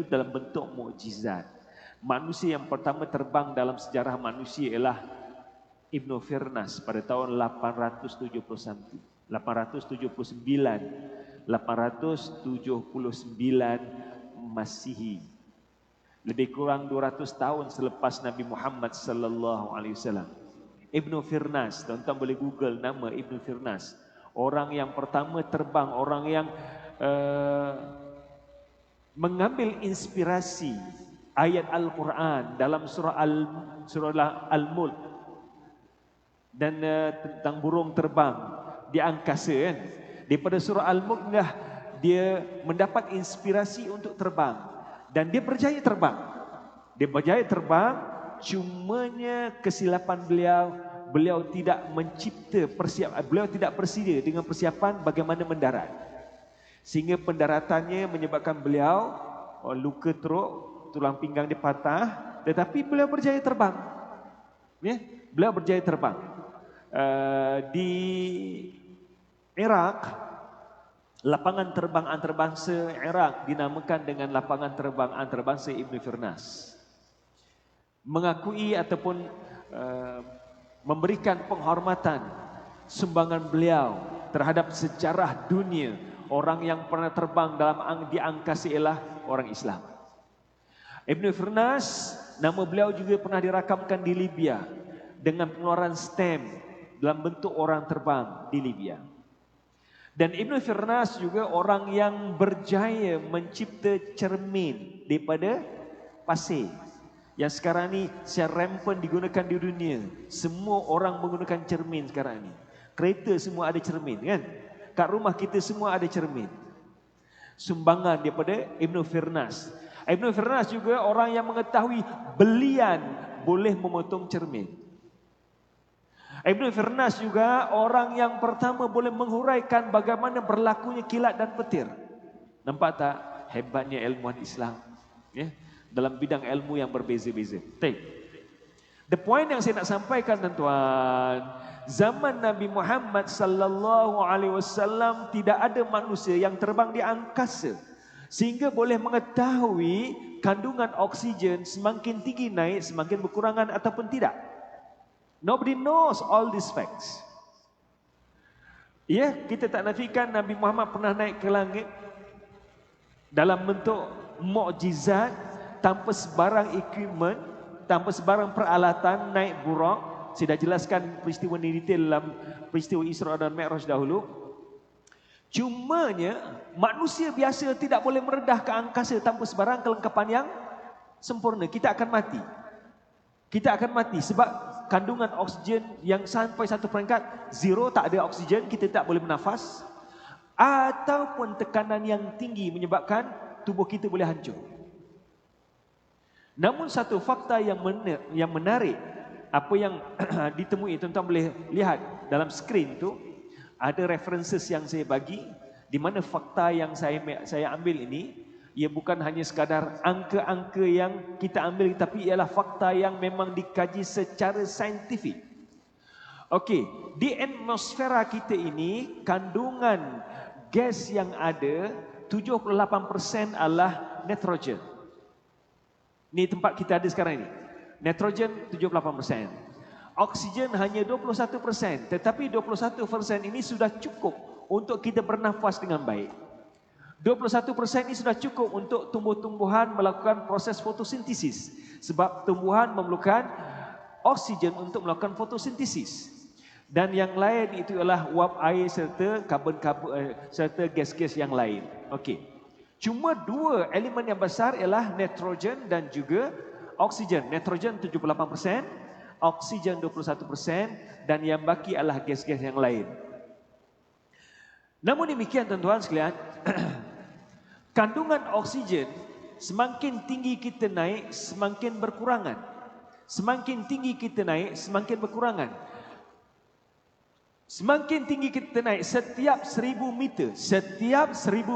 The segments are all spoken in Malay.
itu dalam bentuk mukjizat. Manusia yang pertama terbang dalam sejarah manusia ialah Ibnu Firnas pada tahun 879 Masihi. Lebih kurang 200 tahun selepas Nabi Muhammad sallallahu alaihi wasallam. Ibnu Firnas, tuan-tuan boleh Google nama Ibnu Firnas. Orang yang pertama terbang, orang yang mengambil inspirasi ayat Al-Quran dalam surah Al-Mulk dan tentang burung terbang di angkasa kan. Daripada surah Al-Mulk dia mendapat inspirasi untuk terbang dan dia berjaya terbang. Dia berjaya terbang, cumanya kesilapan beliau tidak mencipta beliau tidak bersedia dengan persiapan bagaimana mendarat. Sehingga pendaratannya menyebabkan beliau luka teruk, tulang pinggang dia patah, tetapi beliau berjaya terbang. Ya, beliau berjaya terbang. Di Iraq, lapangan terbang antarabangsa Iraq dinamakan dengan lapangan terbang antarabangsa Ibnu Firnas. Mengakui ataupun memberikan penghormatan sumbangan beliau terhadap sejarah dunia. Orang yang pernah terbang di angkasa ialah orang Islam. Ibnu Firnas, nama beliau juga pernah dirakamkan di Libya dengan pengeluaran stamp dalam bentuk orang terbang di Libya. Dan Ibnu Firnas juga orang yang berjaya mencipta cermin daripada pasir. Yang sekarang ni secara rampant digunakan di dunia. Semua orang menggunakan cermin sekarang ni. Kereta semua ada cermin kan? Kat rumah kita semua ada cermin. Sumbangan daripada Ibnu Firnas. Ibnu Firnas juga orang yang mengetahui belian boleh memotong cermin. Ibnu Firnas juga orang yang pertama boleh menghuraikan bagaimana berlakunya kilat dan petir. Nampak tak hebatnya ilmuwan Islam? Ya? Dalam bidang ilmu yang berbeza-beza. The point yang saya nak sampaikan tuan-tuan, zaman Nabi Muhammad sallallahu alaihi wasallam tidak ada manusia yang terbang di angkasa sehingga boleh mengetahui kandungan oksigen semakin tinggi naik, semakin berkurangan ataupun tidak. Nobody knows all these facts. Ya, kita tak nafikan Nabi Muhammad pernah naik ke langit dalam bentuk mukjizat tanpa sebarang equipment, tanpa sebarang peralatan naik buraq. Saya dah jelaskan peristiwa ini detail dalam peristiwa Isra dan Mi'raj dahulu. Cumanya manusia biasa tidak boleh meredah ke angkasa tanpa sebarang kelengkapan yang sempurna. Kita akan mati. Kita akan mati sebab kandungan oksigen yang sampai satu peringkat zero, tak ada oksigen, kita tak boleh bernafas. Ataupun tekanan yang tinggi menyebabkan tubuh kita boleh hancur. Namun satu fakta yang menarik, apa yang ditemui, tuan-tuan boleh lihat dalam skrin tu, ada references yang saya bagi, di mana fakta yang saya ambil ini, ia bukan hanya sekadar angka-angka yang kita ambil, tapi ialah fakta yang memang dikaji secara saintifik. Okey, di atmosfera kita ini, kandungan gas yang ada, 78% adalah nitrogen. Ini tempat kita ada sekarang ini. Nitrogen 78%. Oksigen hanya 21%. Tetapi 21% ini sudah cukup untuk kita bernafas dengan baik. 21% ini sudah cukup untuk tumbuh-tumbuhan melakukan proses fotosintesis. Sebab tumbuhan memerlukan oksigen untuk melakukan fotosintesis. Dan yang lain itu adalah uap air serta serta gas-gas yang lain. Okey. Cuma dua elemen yang besar ialah nitrogen dan juga oksigen. Nitrogen 78%, oksigen 21% dan yang baki adalah gas-gas yang lain. Namun demikian tuan-tuan sekalian, kandungan oksigen semakin tinggi kita naik, semakin berkurangan. Semakin tinggi kita naik, semakin berkurangan. Semakin tinggi kita naik, setiap 1000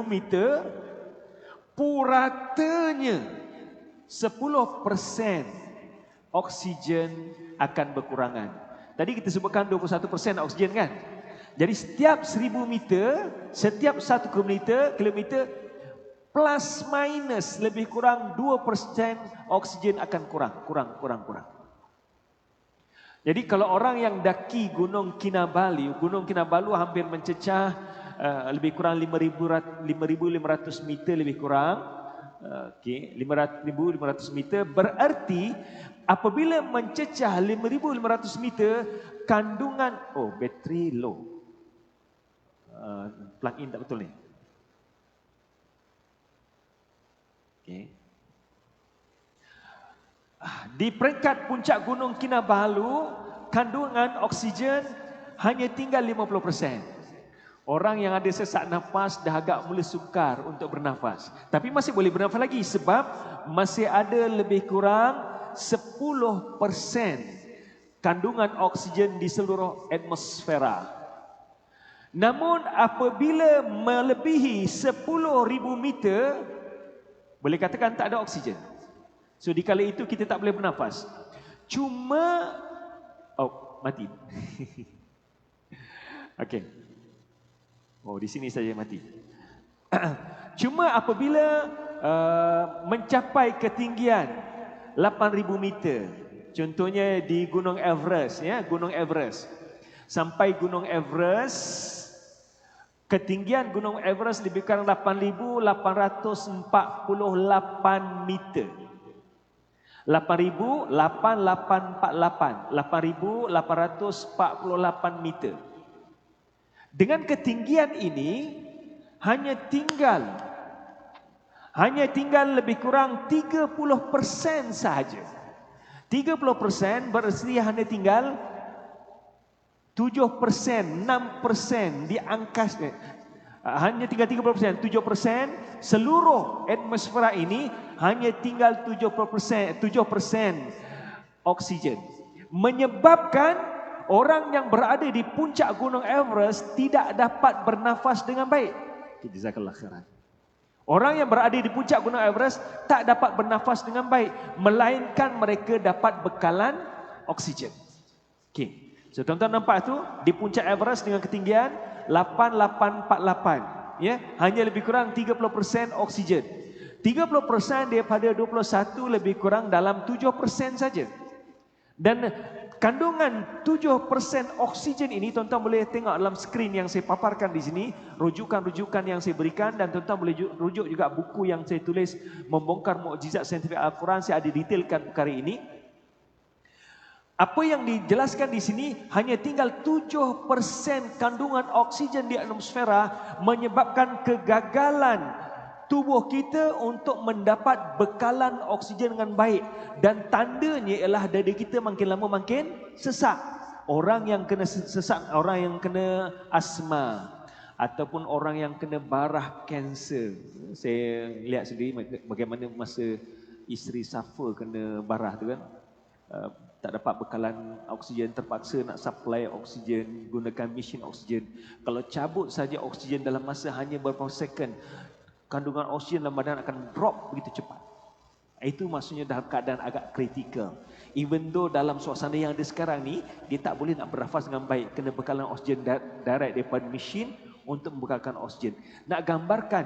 meter, puratanya 10% oksigen akan berkurangan. Tadi kita sebutkan 21% oksigen kan? Jadi setiap 1000 meter, setiap 1 kilometer, Plus minus lebih kurang 2% oksigen akan kurang. Jadi kalau orang yang daki Gunung Kinabalu hampir mencecah lebih kurang 5.500 meter lebih kurang. Okey, 5.500 meter berarti apabila mencecah 5.500 meter kandungan bateri low. Plug in tak betul ni. Okay. Di peringkat puncak Gunung Kinabalu, kandungan oksigen hanya tinggal 50%. Orang yang ada sesak nafas dah agak mula sukar untuk bernafas. Tapi masih boleh bernafas lagi sebab masih ada lebih kurang 10% kandungan oksigen di seluruh atmosfera. Namun apabila melebihi 10,000 meter, boleh katakan tak ada oksigen. So di kala itu kita tak boleh bernafas. Cuma mati. Okey. Di sini saja mati. Cuma apabila mencapai ketinggian 8,000 meter, contohnya di Gunung Everest, Gunung Everest. Sampai Gunung Everest, ketinggian Gunung Everest lebih kurang 8,848 meter. 8,848 meter. Dengan ketinggian ini hanya tinggal lebih kurang 30% sahaja. 30% berarti hanya tinggal 7%, 6% di angkasa. Hanya tinggal 30%, 7%. Seluruh atmosfera ini hanya tinggal 7% oksigen. Menyebabkan orang yang berada di puncak Gunung Everest tidak dapat bernafas dengan baik. Jazakallah khairan. Orang yang berada di puncak Gunung Everest tak dapat bernafas dengan baik, melainkan mereka dapat bekalan oksigen. Okey. So tuan-tuan nampak tu di puncak Everest dengan ketinggian 8,848, hanya lebih kurang 30% oksigen. 30% daripada 21 lebih kurang dalam 7% saja. Dan kandungan 7% oksigen ini tuan-tuan boleh tengok dalam skrin yang saya paparkan di sini, rujukan-rujukan yang saya berikan, dan tuan-tuan boleh rujuk juga buku yang saya tulis Membongkar Mukjizat Saintifik Al-Quran. Saya ada detailkan perkara ini. Apa yang dijelaskan di sini hanya tinggal 7% kandungan oksigen di atmosfera menyebabkan kegagalan tubuh kita untuk mendapat bekalan oksigen dengan baik, dan tandanya ialah dada kita makin lama makin sesak. Orang yang kena sesak, orang yang kena asma ataupun orang yang kena barah kanser. Saya lihat sendiri bagaimana masa isteri Safa kena barah tu kan. Tak dapat bekalan oksigen, terpaksa nak supply oksigen, gunakan mesin oksigen. Kalau cabut saja oksigen dalam masa hanya beberapa second, kandungan oksigen dalam badan akan drop begitu cepat. Itu maksudnya dalam keadaan agak kritikal. Even though dalam suasana yang ada sekarang ni, dia tak boleh nak bernafas dengan baik, kena bekalan oksigen direct daripada mesin untuk membekalkan oksigen. Nak gambarkan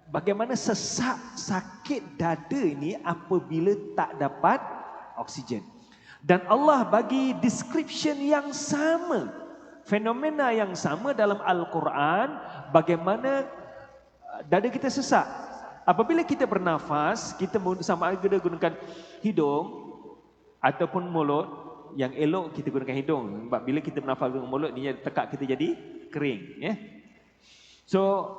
bagaimana sesak, sakit dada ini apabila tak dapat oksigen. Dan Allah bagi description yang sama, fenomena yang sama dalam Al-Quran, bagaimana dada kita sesak. Apabila kita bernafas, kita sama ada gunakan hidung ataupun mulut. Yang elok kita gunakan hidung. Sebab bila kita bernafas dengan mulut, ni tekak kita jadi kering. So,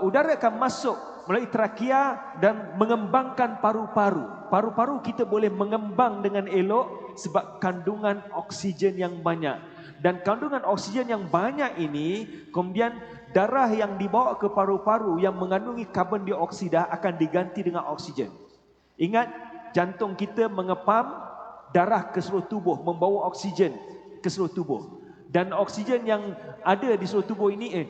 udara akan masuk melalui trakea dan mengembangkan paru-paru. Paru-paru kita boleh mengembang dengan elok sebab kandungan oksigen yang banyak. Dan kandungan oksigen yang banyak ini, kemudian darah yang dibawa ke paru-paru yang mengandungi karbon dioksida akan diganti dengan oksigen. Ingat, jantung kita mengepam darah ke seluruh tubuh, membawa oksigen ke seluruh tubuh. Dan oksigen yang ada di seluruh tubuh ini,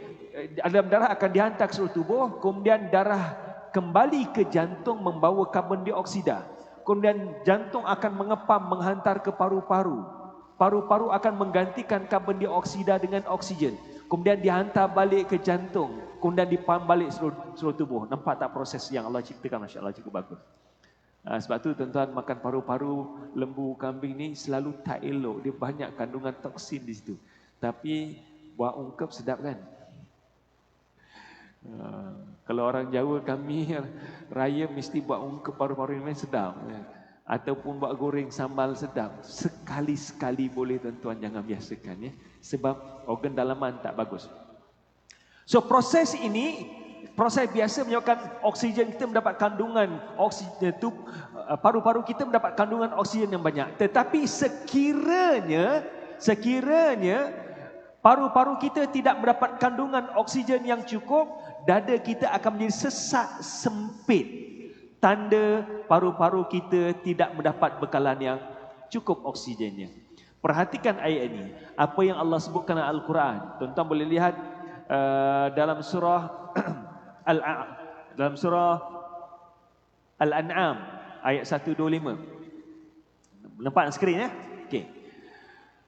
dalam darah akan dihantar ke seluruh tubuh, kemudian darah kembali ke jantung membawa karbon dioksida. Kemudian jantung akan mengepam, menghantar ke paru-paru. Paru-paru akan menggantikan karbon dioksida dengan oksigen. kemudian dihantar balik ke jantung, kemudian dipam balik seluruh tubuh. Nampak tak proses yang Allah ciptakan? Masya Allah, cukup bagus. Sebab tu tuan-tuan, makan paru-paru lembu kambing ni selalu tak elok. Dia banyak kandungan toksin di situ. Tapi buat ungkep sedap kan? Kalau orang Jawa, kami raya mesti buat ungkep paru-paru ni sedap. Ataupun buat goreng sambal sedap. Sekali-sekali boleh tuan-tuan, jangan biasakan ya. Sebab organ dalaman tak bagus. So proses ini, proses biasa menyebabkan oksigen kita mendapat kandungan oksigen itu, paru-paru kita mendapat kandungan oksigen yang banyak. Tetapi sekiranya paru-paru kita tidak mendapat kandungan oksigen yang cukup, dada kita akan menjadi sesak sempit. Tanda paru-paru kita tidak mendapat bekalan yang cukup oksigennya. Perhatikan ayat ini. Apa yang Allah sebutkan dalam Al-Quran. Tuan-tuan boleh lihat dalam surah Al-An'am ayat 125. Nampak skrin ya? Okey.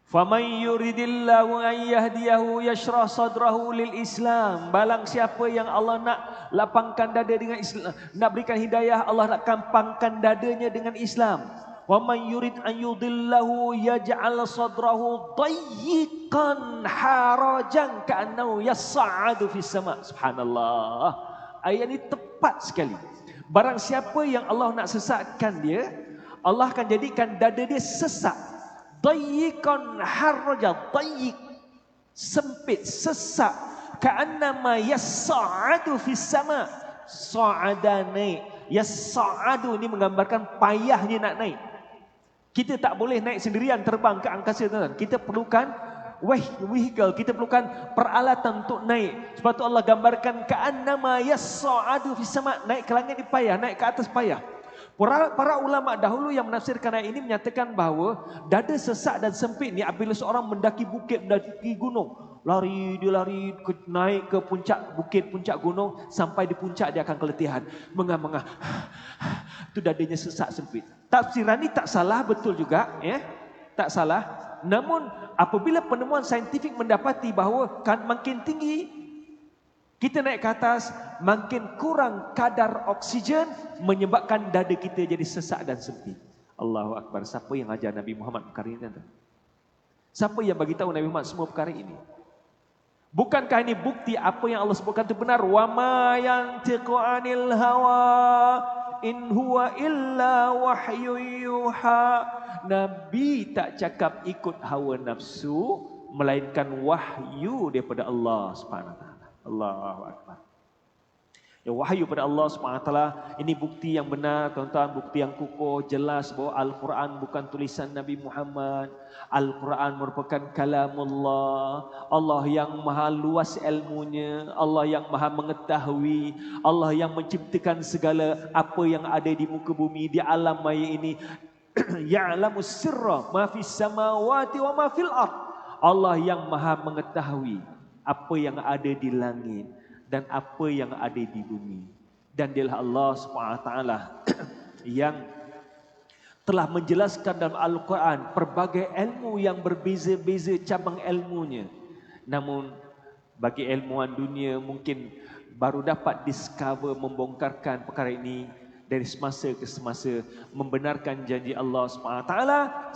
Faman yuridillahu an yahdiyahu yashrah sadrahu lil Islam. Balang siapa yang Allah nak lapangkan dada dengan Islam, nak berikan hidayah, Allah nak kampangkan dadanya dengan Islam. Wa man yurid an yudillahu yaj'al sadrahu dayyiqan harajan ka'annahu yas'adu fis sama'. Subhanallah. Ayat ini tepat sekali. Barang siapa yang Allah nak sesatkan dia, Allah akan jadikan dada dia sesak. Dayyiqan harajan, dayyiq sempit, sesak. Ka'annama yas'adu fis sama'. Sa'ada naik. Yas'adu ni menggambarkan payahnya nak naik. Kita tak boleh naik sendirian terbang ke angkasa, tuan-tuan. Kita perlukan vehicle, kita perlukan peralatan untuk naik. Sebab tu Allah gambarkan ka'annama yas'adu fis sama', naik ke langit ni payah, naik ke atas payah. Para ulama dahulu yang menafsirkan ayat ini menyatakan bahawa dada sesak dan sempit ni apabila seorang mendaki bukit, mendaki gunung, dia lari naik ke puncak bukit, puncak gunung, sampai di puncak dia akan keletihan, mengah-mengah. Itu dadanya sesak sempit. Tafsiran ini tak salah, betul juga ya. Tak salah. Namun apabila penemuan saintifik mendapati bahawa makin tinggi kita naik ke atas, makin kurang kadar oksigen menyebabkan dada kita jadi sesak dan sempit. Allahu Akbar. Siapa yang ajar Nabi Muhammad perkara ini? Siapa yang bagi tahu Nabi Muhammad semua perkara ini? Bukankah ini bukti apa yang Allah sebutkan itu benar? Wa ma yantiqu 'anil hawa in huwa illa wahyu yuha. Nabi tak cakap ikut hawa nafsu, melainkan wahyu daripada Allah Subhanahu wa taala. Allahu Akbar. Ya, wahyu pada Allah SWT, ini bukti yang benar, tuan-tuan, bukti yang kukuh, jelas bahawa Al-Quran bukan tulisan Nabi Muhammad. Al-Quran merupakan kalamullah. Allah yang maha luas ilmunya, Allah yang maha mengetahui, Allah yang menciptakan segala apa yang ada di muka bumi, di alam maya ini. Ya'lamu sirra ma fis samawati wa ma fil ard. Allah yang maha mengetahui apa yang ada di langit dan apa yang ada di bumi. Dan dialah Allah SWT yang telah menjelaskan dalam Al-Quran pelbagai ilmu yang berbeza-beza cabang ilmunya. Namun bagi ilmuwan dunia mungkin baru dapat discover, membongkarkan perkara ini dari semasa ke semasa, membenarkan janji Allah SWT.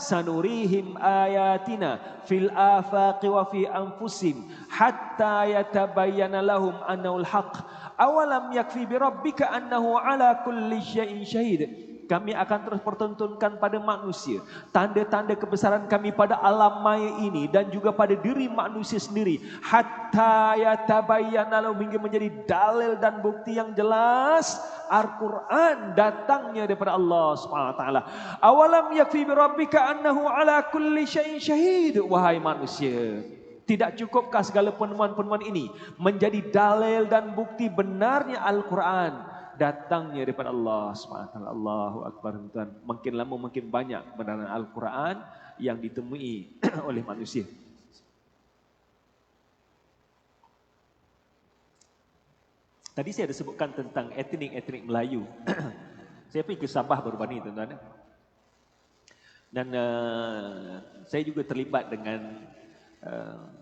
Sanurihim ayatina fil afaqi wa fi anfusim hatta yatabayyana lahum annahul haq. Awalam yakfi bi rabbika annahu ala kulli syai'in syahid. Kami akan terus pertontonkan pada manusia tanda-tanda kebesaran kami pada alam maya ini dan juga pada diri manusia sendiri. Hatta yatabayyana lahum, hingga menjadi dalil dan bukti yang jelas. Al-Quran datangnya daripada Allah SWT. Awalam yakfi bi rabbika annahu ala kulli syai'in syahid. Wahai manusia, tidak cukupkah segala penemuan-penemuan ini menjadi dalil dan bukti benarnya Al-Quran datangnya daripada Allah SWT. Allahu Akbar. Tuan, makin lama makin banyak kebenaran Al-Quran yang ditemui oleh manusia. Tadi saya ada sebutkan tentang etnik Melayu. Saya pergi ke Sabah baru-baru ini, tuan-tuan. Dan saya juga terlibat dengan